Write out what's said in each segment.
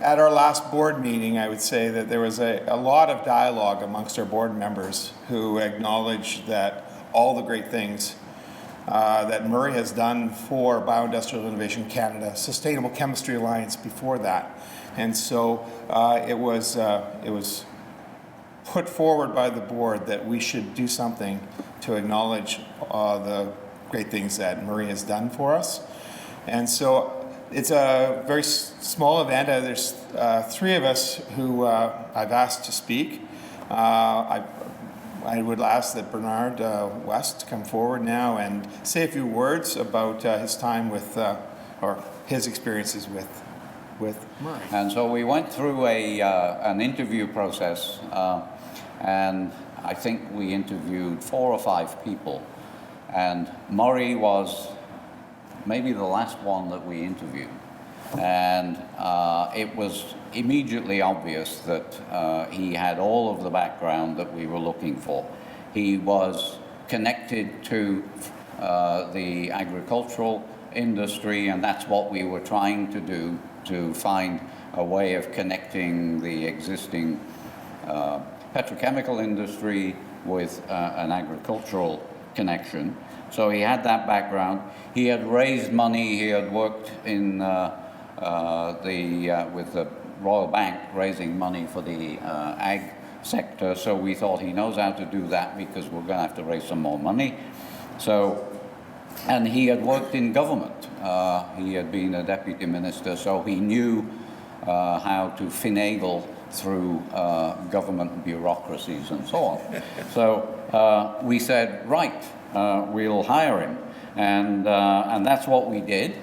at our last board meeting, I would say that there was a lot of dialogue amongst our board members who acknowledged that all the great things that Murray has done for Bioindustrial Innovation Canada, Sustainable Chemistry Alliance before that. And so it was put forward by the board that we should do something to acknowledge the great things that Murray has done for us. And so it's a very small event. There's 3 of us who I've asked to speak. I would ask that Bernard West come forward now and say a few words about his time with, or his experiences with Murray. And so we went through an interview process, and I think we interviewed 4 or 5 people. And Murray was maybe the last one that we interviewed. And it was immediately obvious that he had all of the background that we were looking for. He was connected to the agricultural industry, and that's what we were trying to do, to find a way of connecting the existing petrochemical industry with an agricultural connection. So he had that background. He had raised money. He had worked in with the Royal Bank, raising money for the ag sector. So we thought he knows how to do that because we're going to have to raise some more money. So, and he had worked in government. He had been a deputy minister, so he knew how to finagle through government bureaucracies and so on. So we said, right, we'll hire him. And that's what we did.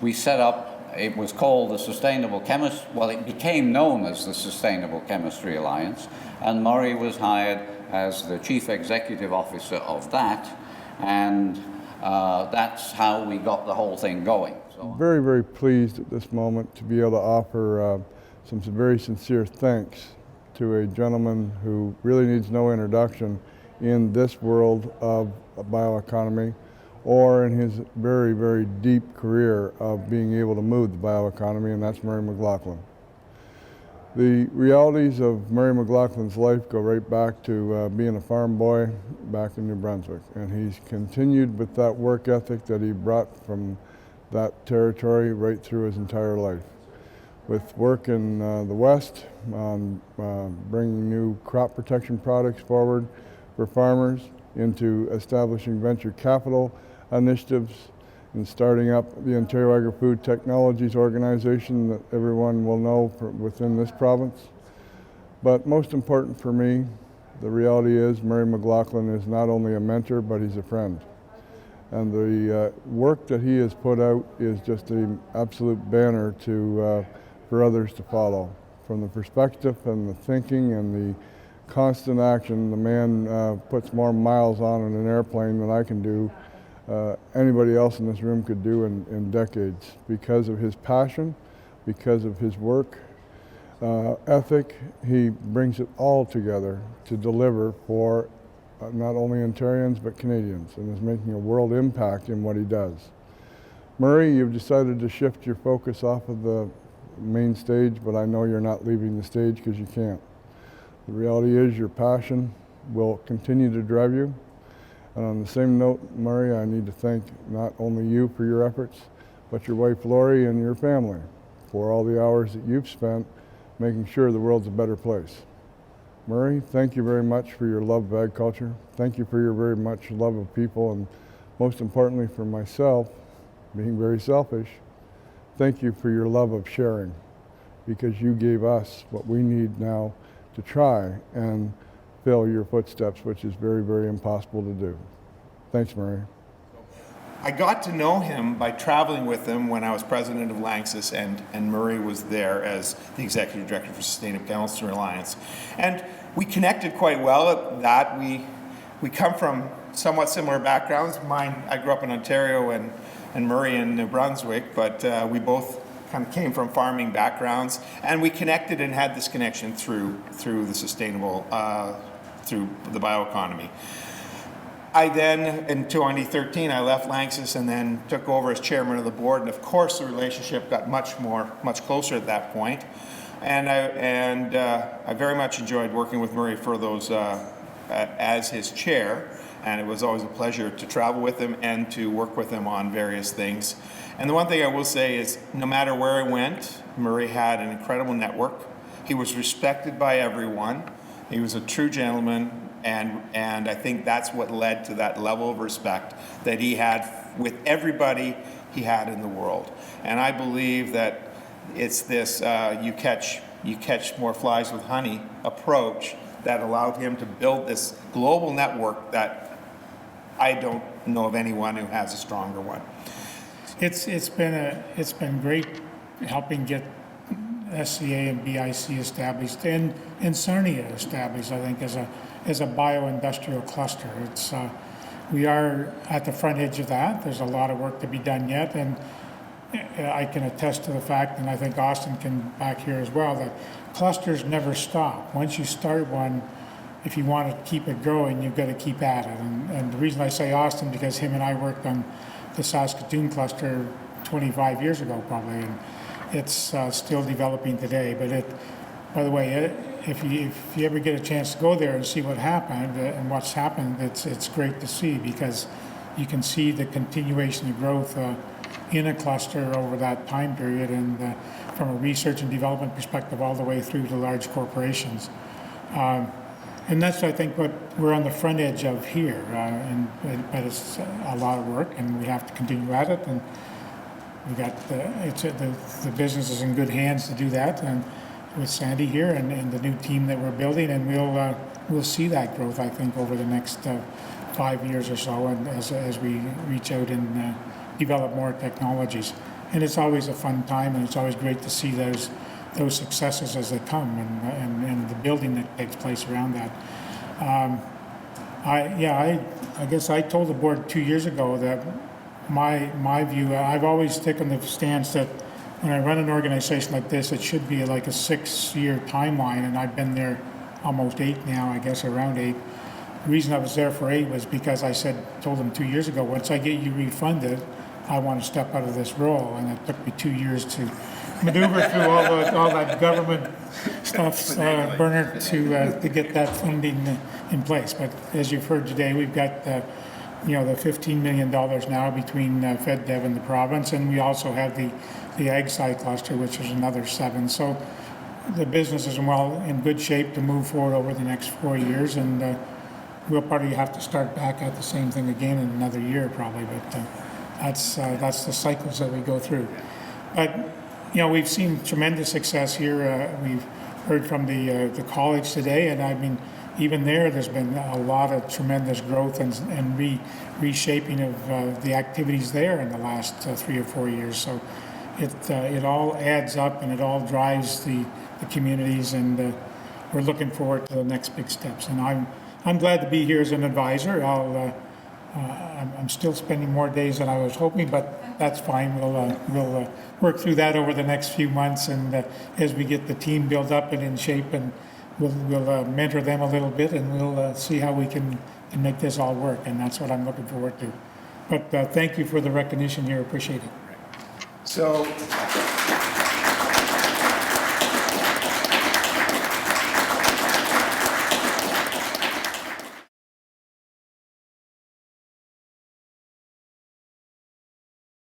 We set up, it was called the Sustainable Chemistry, well, it became known as the Sustainable Chemistry Alliance, and Murray was hired as the Chief Executive Officer of that, and that's how we got the whole thing going. So, very, very pleased at this moment to be able to offer some very sincere thanks to a gentleman who really needs no introduction in this world of bioeconomy, or in his very, very deep career of being able to move the bioeconomy, and that's Murray McLaughlin. The realities of Murray McLaughlin's life go right back to being a farm boy back in New Brunswick, and he's continued with that work ethic that he brought from that territory right through his entire life. With work in the West on bringing new crop protection products forward for farmers, into establishing venture capital initiatives and starting up the Ontario Agri-Food Technologies organization that everyone will know within this province. But most important for me, the reality is Murray McLaughlin is not only a mentor, but he's a friend. And the work that he has put out is just an absolute banner for others to follow. From the perspective and the thinking and the constant action, the man puts more miles on in an airplane than I can do, anybody else in this room could do in decades, because of his passion, because of his work ethic. He brings it all together to deliver for not only Ontarians but Canadians, and is making a world impact in what he does. Murray, you've decided to shift your focus off of the main stage, but I know you're not leaving the stage because you can't. The reality is your passion will continue to drive you. And on the same note, Murray, I need to thank not only you for your efforts, but your wife Lori and your family for all the hours that you've spent making sure the world's a better place. Murray, thank you very much for your love of agriculture. Thank you for your very much love of people, and most importantly for myself, being very selfish, thank you for your love of sharing, because you gave us what we need now to try and fill your footsteps, which is very, very impossible to do. Thanks, Murray. I got to know him by traveling with him when I was president of Lanxess, and Murray was there as the executive director for Sustainable Chemistry Alliance. And we connected quite well at that. We come from somewhat similar backgrounds. I grew up in Ontario and Murray in New Brunswick, but we both kind of came from farming backgrounds, and we connected and had this connection through the sustainable, through the bioeconomy. I then, in 2013, I left Lanxess and then took over as chairman of the board. And of course, the relationship got much closer at that point. And I very much enjoyed working with Murray for those as his chair. And it was always a pleasure to travel with him and to work with him on various things. And the one thing I will say is, no matter where I went, Murray had an incredible network. He was respected by everyone. He was a true gentleman, and I think that's what led to that level of respect that he had with everybody he had in the world. And I believe that it's this you catch more flies with honey approach that allowed him to build this global network that I don't know of anyone who has a stronger one. It's been great helping get SCA and BIC established and Sarnia established, I think, as a bioindustrial cluster. It's we are at the front edge of that. There's a lot of work to be done yet, and I can attest to the fact, and I think Austin can back here as well, that clusters never stop. Once you start one, if you want to keep it growing, you've got to keep at it. And the reason I say Austin, because him and I worked on the Saskatoon cluster 25 years ago probably, and it's still developing today. But by the way, if you ever get a chance to go there and see what happened and what's happened, it's great to see, because you can see the continuation of growth in a cluster over that time period, and from a research and development perspective all the way through to large corporations. And that's, I think, what we're on the front edge of here, but it's a lot of work, and we have to continue at it. And we got the business is in good hands to do that, and with Sandy here and the new team that we're building, and we'll see that growth, I think, over the next 5 years or so, and as we reach out and develop more technologies. And it's always a fun time, and it's always great to see those successes as they come, and the building that takes place around that. I guess I told the board 2 years ago that my view, I've always taken the stance that when I run an organization like this, it should be like a 6-year timeline, and I've been there almost 8 now, I guess around 8. The reason I was there for 8 was because told them 2 years ago, once I get you refunded, I want to step out of this role, and it took me 2 years to maneuver through all that government stuff, Bernard, to get that funding in place. But as you've heard today, we've got the $15 million now between FedDev and the province, and we also have the Ag Sci cluster, which is another 7. So the business is in good shape to move forward over the next 4 years, and we'll probably have to start back at the same thing again in another year probably, but that's the cycles that we go through. But we've seen tremendous success here. We've heard from the college today, and I mean, even there's been a lot of tremendous growth and reshaping of the activities there in the last 3 or 4 years. So it all adds up, and it all drives the communities, and we're looking forward to the next big steps. And I'm glad to be here as an advisor. I'm still spending more days than I was hoping, but that's fine. We'll work through that over the next few months, and as we get the team built up and in shape, and we'll mentor them a little bit, and we'll see how we can make this all work, and that's what I'm looking forward to. But thank you for the recognition here. Appreciate it. So